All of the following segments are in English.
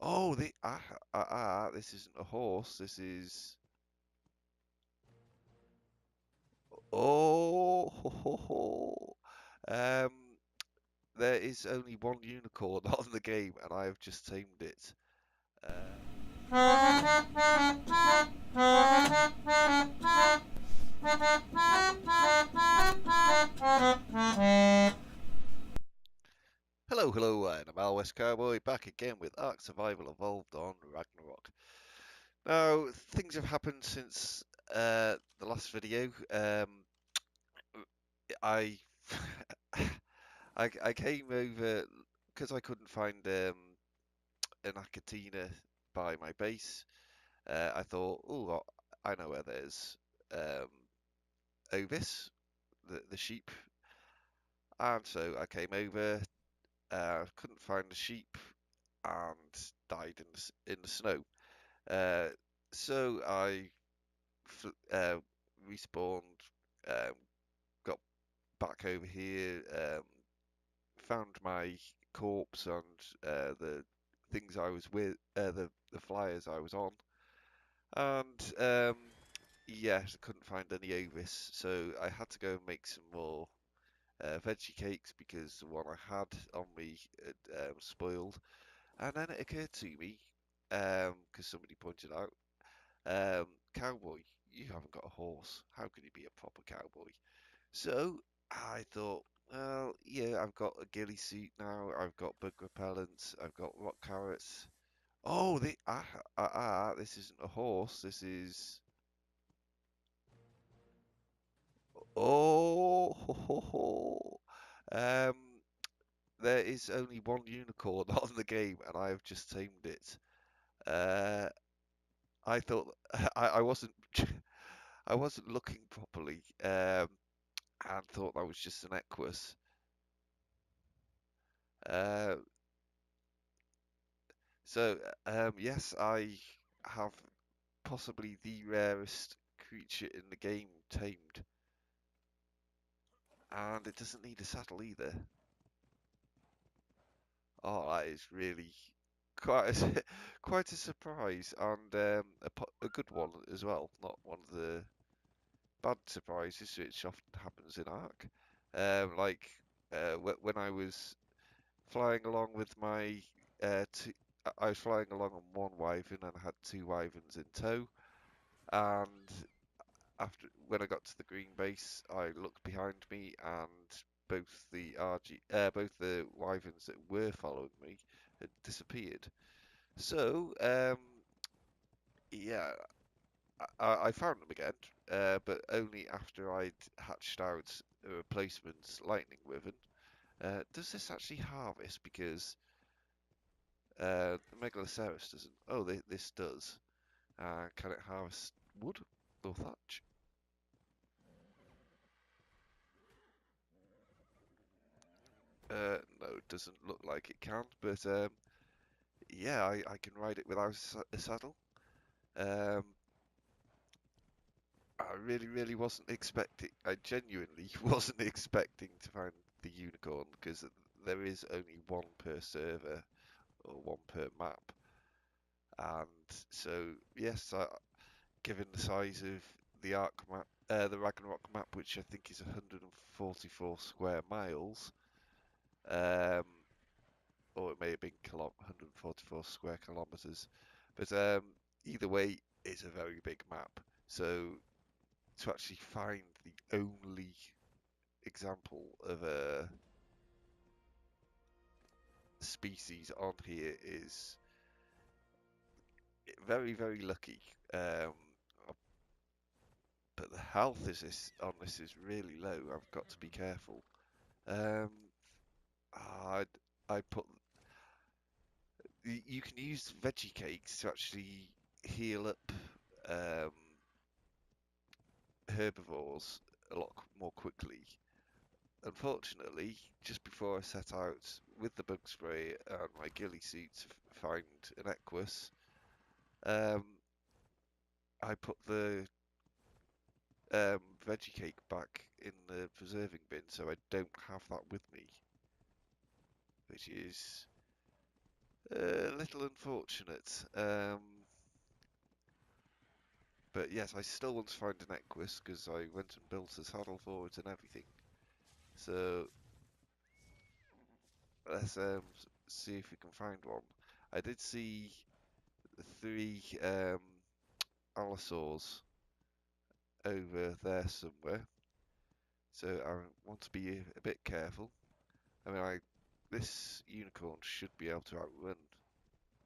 Oh, this isn't a horse. This is. Oh, ho, ho, ho. Um, there is only one unicorn on the game, and I have just tamed it. Hello, hello, and I'm MildWestCowboy back again with Ark Survival Evolved on Ragnarok. Now, things have happened since the last video. I, I came over because I couldn't find an Akatina by my base. I thought, oh, I know where there's um, Ovis, the sheep, and so I came over. Couldn't find the sheep and died in the snow. Uh, so I respawned, um, got back over here, found my corpse and the things I was with, the flyers I was on, and yes, I couldn't find any Ovis, so I had to go and make some more veggie cakes because the one I had on me had spoiled. And then it occurred to me, because somebody pointed out, cowboy, you haven't got a horse. How can you be a proper cowboy? So I thought, well, yeah, I've got a ghillie suit now. I've got bug repellents. I've got rock carrots. Oh, this isn't a horse. This is. Oh, ho, ho, ho. Um, there is only one unicorn on the game, and I have just tamed it. Uh, I thought I wasn't I wasn't looking properly, and thought that was just an Equus. Uh, yes, I have possibly the rarest creature in the game tamed, and it doesn't need a saddle either. Oh, that is really quite a, quite a surprise, and a good one as well. Not one of the bad surprises which often happens in Ark. Like when I was flying along with my two, I was flying along on one wyvern and I had two wyverns in tow. And after when I got to the green base, I looked behind me and both the wyverns that were following me had disappeared. So yeah, I found them again, but only after I'd hatched out a replacement lightning wyvern. Does this actually harvest? Because the Megaloceros doesn't. Oh, this does. Can it harvest wood or thatch? No, it doesn't look like it can. But yeah, I can ride it without a saddle. Um, I really wasn't expecting. I genuinely wasn't expecting to find the unicorn because there is only one per server or one per map. And so, yes, given the size of the Ark map, the Ragnarok map, which I think is 144 square miles, um, or it may have been 144 square kilometers, but either way, it's a very big map. So to actually find the only example of a species on here is very lucky. But the health on this is really low. I've got to be careful. Um, I I put you can use veggie cakes to actually heal up um, herbivores a lot more quickly. Unfortunately, just before I set out with the bug spray and my ghillie suit to find an Equus, um, I put the veggie cake back in the preserving bin, so I don't have that with me, which is A little unfortunate. But yes, I still want to find an Equus because I went and built a saddle for it and everything. So let's see if we can find one. I did see 3 allosaurs over there somewhere, so I want to be a bit careful. I mean, this unicorn should be able to outrun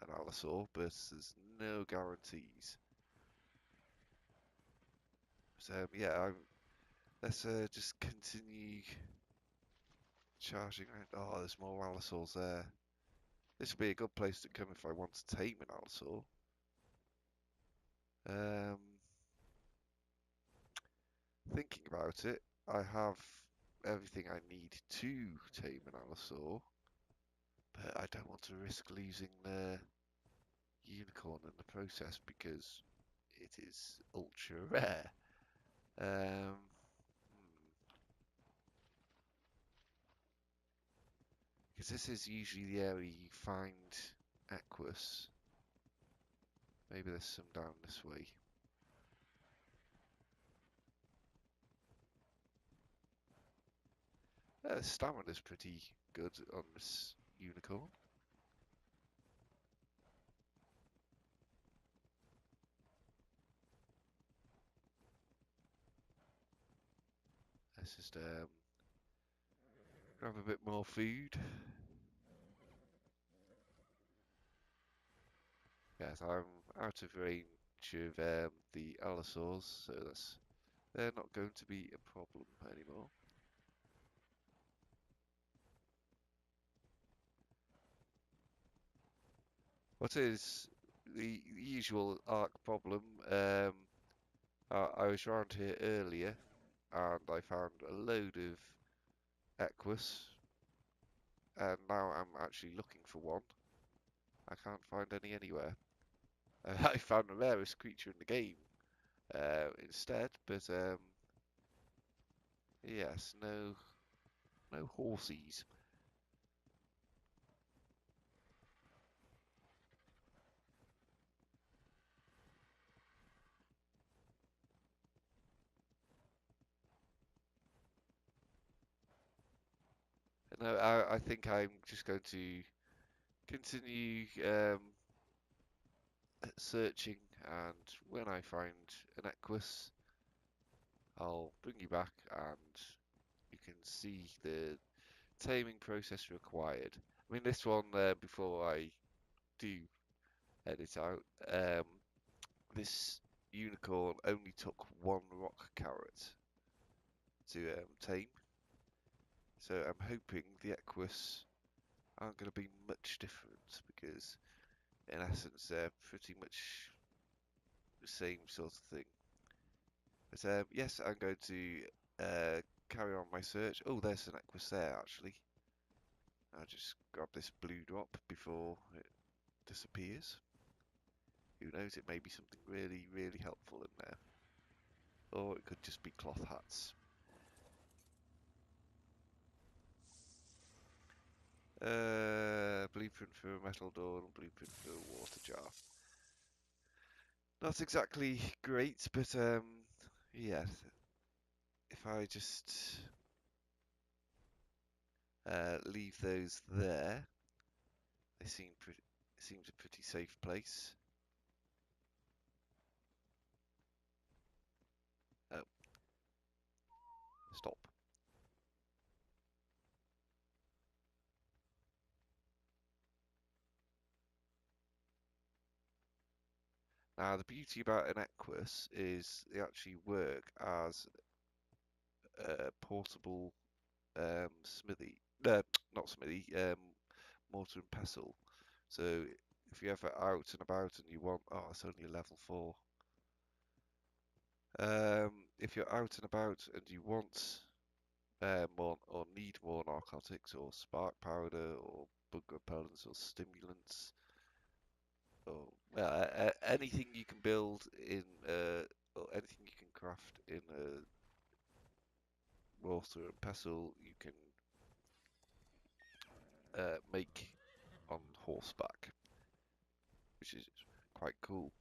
an allosaur, but there's no guarantees. So yeah, let's just continue charging around. Oh, there's more allosaurs there. This would be a good place to come if I want to tame an allosaur. Um, Thinking about it, I have everything I need to tame an allosaur, but I don't want to risk losing the unicorn in the process because it is ultra rare. Because this is usually the area you find Equus. Maybe there's some down this way. Stamina's pretty good on this unicorn. Let's just grab a bit more food. Yes, I'm out of range of the allosaurs, so they're not going to be a problem anymore. What is the usual Ark problem? I was around here earlier and I found a load of Equus, and now I'm actually looking for one. I can't find any anywhere. I found the rarest creature in the game instead, but yes, no horsies. No, I think I'm just going to continue searching, and when I find an Equus, I'll bring you back and you can see the taming process required. I mean, this one, before I do edit out, this unicorn only took 1 rock carrot to tame, so I'm hoping the Equus aren't going to be much different because, in essence, they're pretty much the same sort of thing. But yes, I'm going to carry on my search. Oh, there's an Equus there actually. I'll just grab this blue drop before it disappears. Who knows, it may be something really, really helpful in there. Or it could just be cloth hats. Blueprint for a metal door and blueprint for a water jar. Not exactly great, but yeah. If I just leave those there, they seems a pretty safe place. Oh, stop. Now, the beauty about an Equus is they actually work as a portable smithy. Not smithy, mortar and pestle. So if you're ever out and about and you want, oh, it's only a level 4. If you're out and about and you want more or need more narcotics or spark powder or bug repellents or stimulants or anything you can build in or anything you can craft in a mortar and pestle, you can make on horseback, which is quite cool,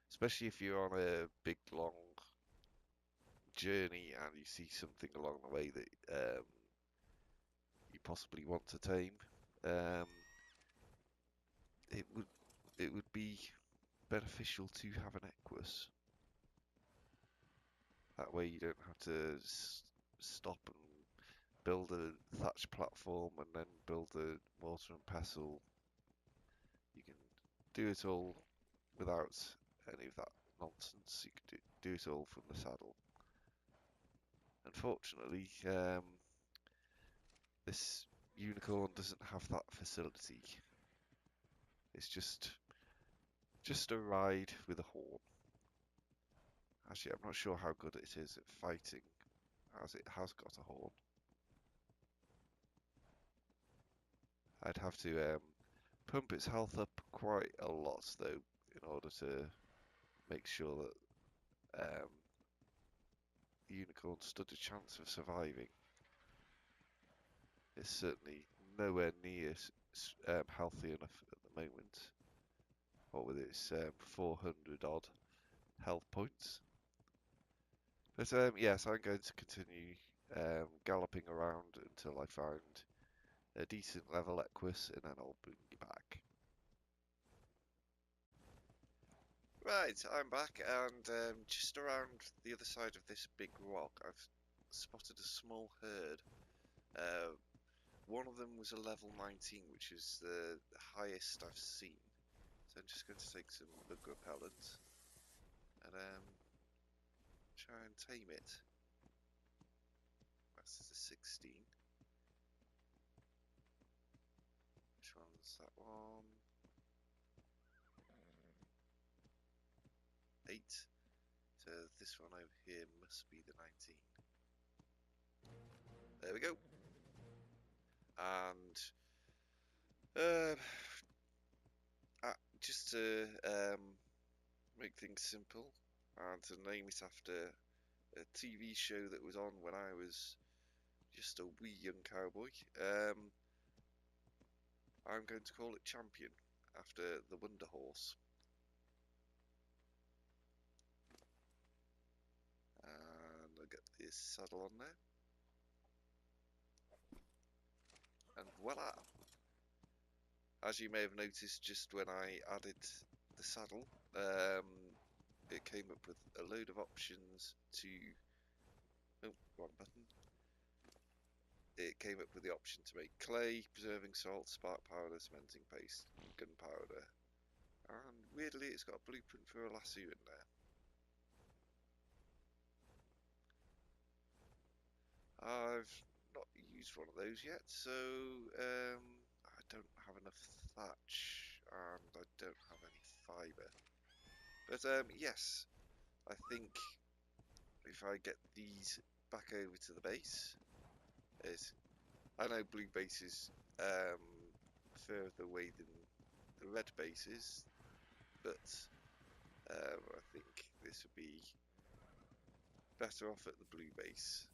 especially if you're on a big long journey and you see something along the way that you possibly want to tame. Um, it would be beneficial to have an Equus. That way you don't have to stop and build a thatch platform and then build a mortar and pestle. You can do it all without any of that nonsense. You can do it all from the saddle. Unfortunately, this unicorn doesn't have that facility. It's just a ride with a horn. Actually, I'm not sure how good it is at fighting, as it has got a horn. I'd have to pump its health up quite a lot, though, in order to make sure that the unicorn stood a chance of surviving. It's certainly nowhere near healthy enough at the moment. What with its 400 odd health points. But yes, I'm going to continue galloping around until I find a decent level Equus, and then I'll bring you back. Right, I'm back, and just around the other side of this big rock, I've spotted a small herd. One of them was a level 19, which is the highest I've seen. So I'm just going to take some bug repellent and try and tame it. That's the 16. Which one's that one? 8. So this one over here must be the 19. There we go. And just to make things simple and to name it after a TV show that was on when I was just a wee young cowboy, I'm going to call it Champion after the Wonder Horse. And I'll get this saddle on there. And voila! As you may have noticed, just when I added the saddle, it came up with a load of options to... Oh, wrong button. It came up with the option to make clay, preserving salt, spark powder, cementing paste, gunpowder. And weirdly, it's got a blueprint for a lasso in there. I've not used one of those yet, so I don't have enough thatch and I don't have any fibre. But yes, I think if I get these back over to the base, I know blue base is further away than the red base is, but I think this would be better off at the blue base.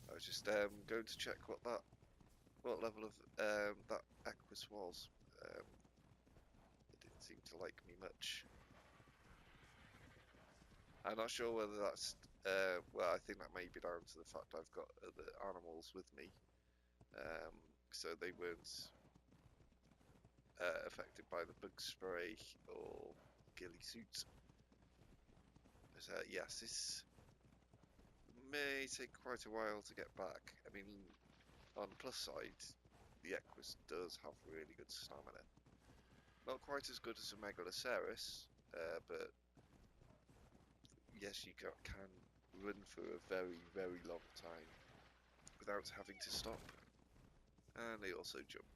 I was just going to check what level of that Equus was. It didn't seem to like me much. I'm not sure whether that's well, I think that may be down to the fact I've got the animals with me, so they weren't affected by the bug spray or ghillie suit. But yes, this may take quite a while to get back. I mean, on the plus side, the Equus does have really good stamina. Not quite as good as a Megaloceros, but yes, you can run for a very, very long time without having to stop. And they also jump.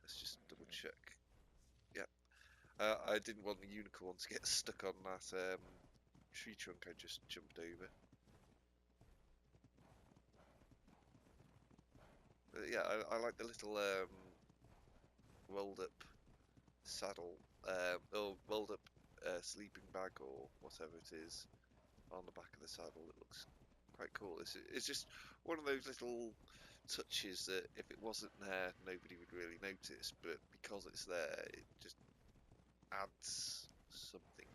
Let's just double check. Yeah, I didn't want the unicorn to get stuck on that tree trunk I just jumped over. But yeah, I like the little rolled up saddle, or rolled up sleeping bag or whatever it is on the back of the saddle. It looks quite cool. It's just one of those little touches that if it wasn't there, nobody would really notice, but because it's there, it just adds something.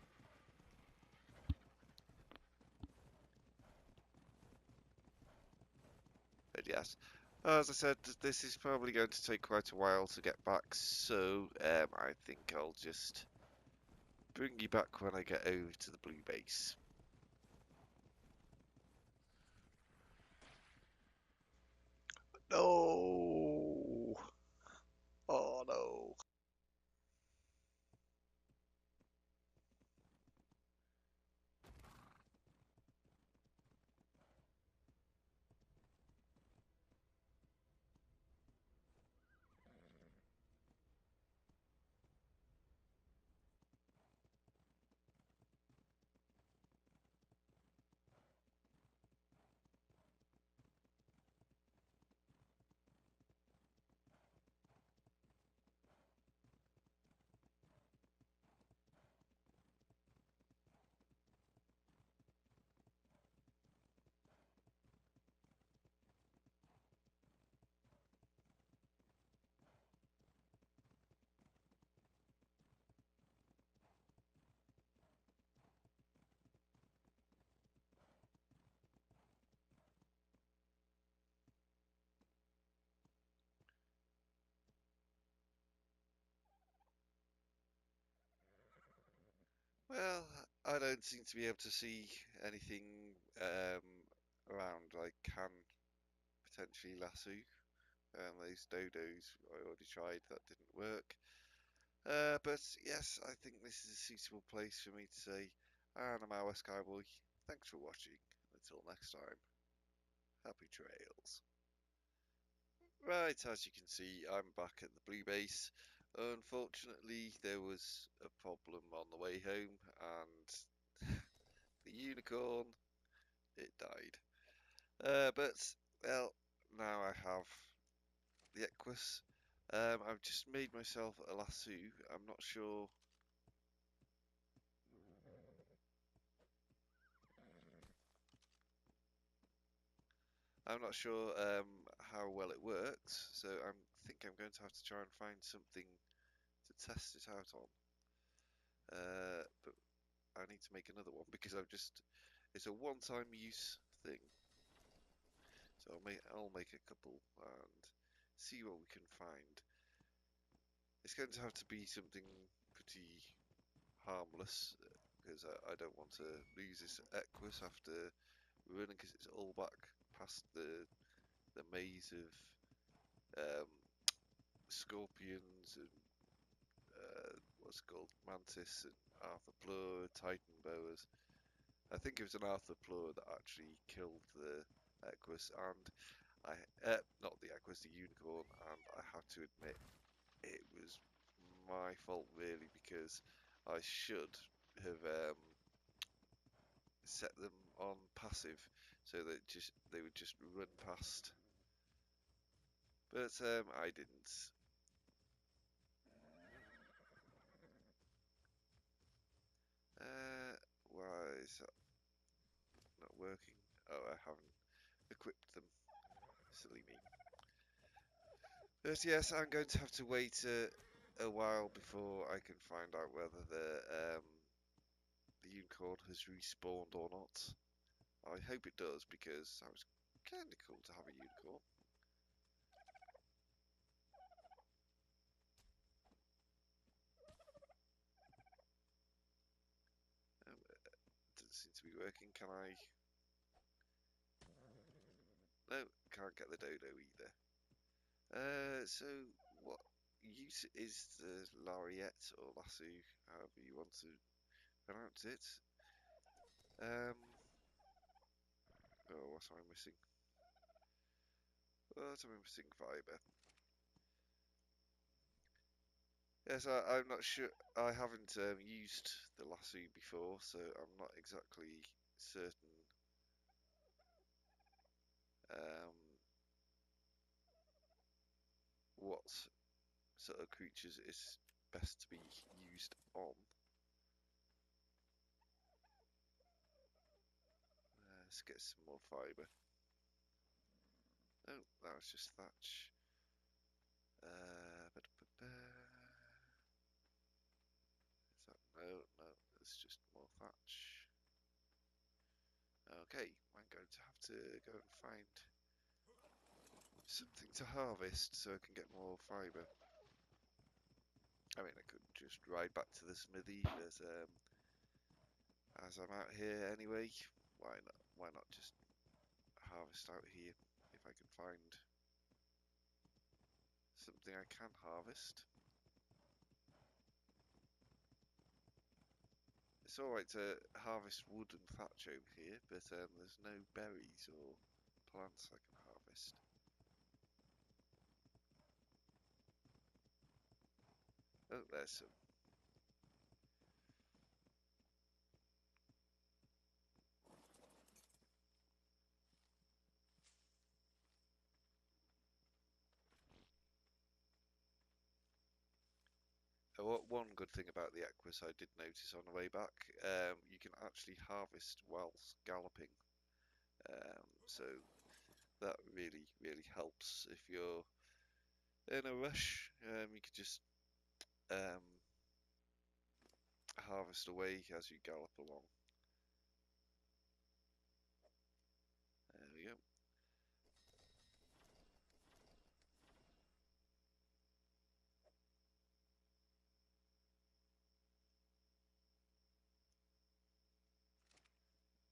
But yes, as I said, this is probably going to take quite a while to get back, so I think I'll just bring you back when I get over to the blue base. No! Oh no! Well, I don't seem to be able to see anything around I can potentially lasso. Those dodos I already tried, that didn't work. But yes, I think this is a suitable place for me to say, and I'm MildWestCowboy. Thanks for watching. Until next time, happy trails. Right, as you can see, I'm back at the blue base. Unfortunately, there was a problem on the way home, and the unicorn, it died. But, well, now I have the Equus. I've just made myself a lasso. I'm not sure. I'm not sure how well it works, so I think I'm going to have to try and find something to test it out on. But I need to make another one because it's a one-time use thing. So I'll make a couple and see what we can find. It's going to have to be something pretty harmless because I don't want to lose this Equus after running because it's all back past the maze of scorpions and what's it called, mantis and arthropluera, titan boas. I think it was an arthropluera that actually killed the Equus, and not the Equus, the unicorn, and I have to admit it was my fault really because I should have set them on passive so that they would just run past, but I didn't. Why is that not working? Oh, I haven't equipped them. Silly me. But yes, I'm going to have to wait a while before I can find out whether the unicorn has respawned or not. I hope it does because that was kind of cool to have a unicorn. Doesn't seem to be working. Can I? No, can't get the dodo either. So what use is the lariat or lasso, however you want to pronounce it? Um, oh, what am I missing? What am I missing? Fibre. Yes, I'm not sure. I haven't used the lasso before, so I'm not exactly certain um, what sort of creatures is best to be used on. Let's get some more fibre. Oh, that was just thatch. Is that no, it's just more thatch. Okay, I'm going to have to go and find something to harvest so I can get more fibre. I mean, I could just ride back to the smithy, but as I'm out here anyway, why not? Why not just harvest out here if I can find something I can harvest? It's alright to harvest wood and thatch over here, but there's no berries or plants I can harvest. Oh, there's some. One good thing about the Equus I did notice on the way back, you can actually harvest whilst galloping. So that really, really helps if you're in a rush. You could just harvest away as you gallop along. There we go.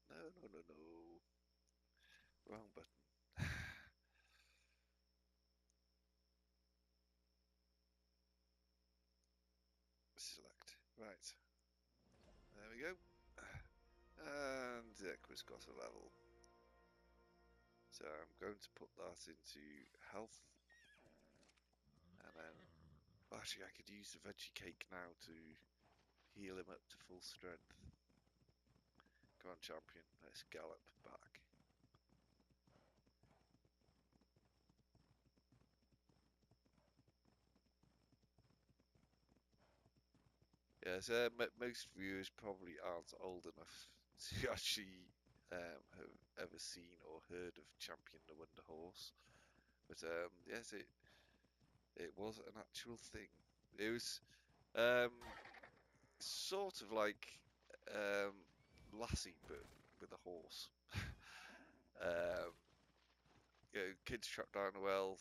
No. Wrong button. Select. Right. There we go. And the Equus got a level. So I'm going to put that into health. And then, actually I could use the veggie cake now to heal him up to full strength. Come on, champion, let's gallop back. Yes, most viewers probably aren't old enough to actually have ever seen or heard of Champion the Wonder Horse, but yes, it was an actual thing. It was sort of like Lassie, but with a horse. You know, kids trapped down a well,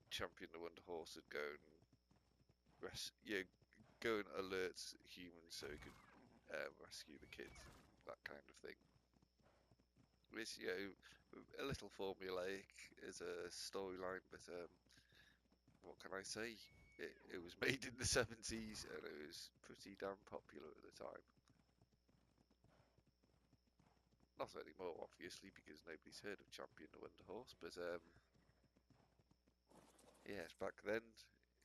Champion the Wonder Horse would go and go and alert humans so he could rescue the kids, that kind of thing. It's, you know, a little formulaic as a storyline, but what can I say? It was made in the 70s and it was pretty damn popular at the time. Not anymore, obviously, because nobody's heard of Champion the Wonder Horse, but yes, back then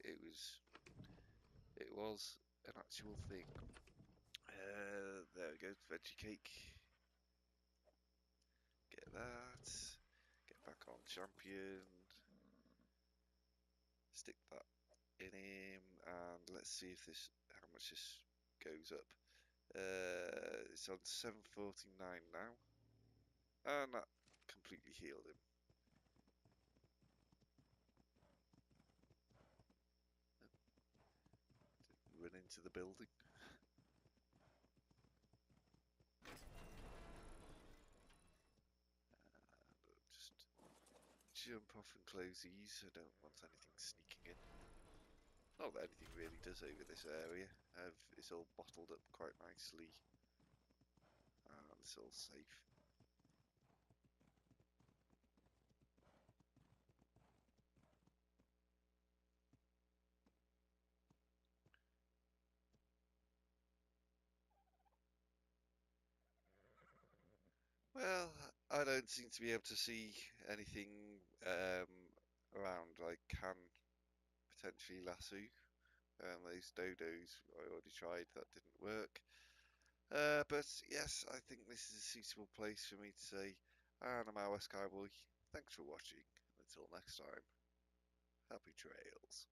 it was an actual thing. There we go, veggie cake. Get that. Get back on Champion. Stick that in him, and let's see if how much this goes up. It's on 749 now, and that completely healed him. Run into the building. Just jump off and close these. I don't want anything sneaking in. Not that anything really does over this area. It's all bottled up quite nicely, and it's all safe. Well, I don't seem to be able to see anything around I can potentially lasso. Those dodos I already tried, that didn't work. But yes, I think this is a suitable place for me to say, and I'm MildWestCowboy. Thanks for watching. Until next time, happy trails.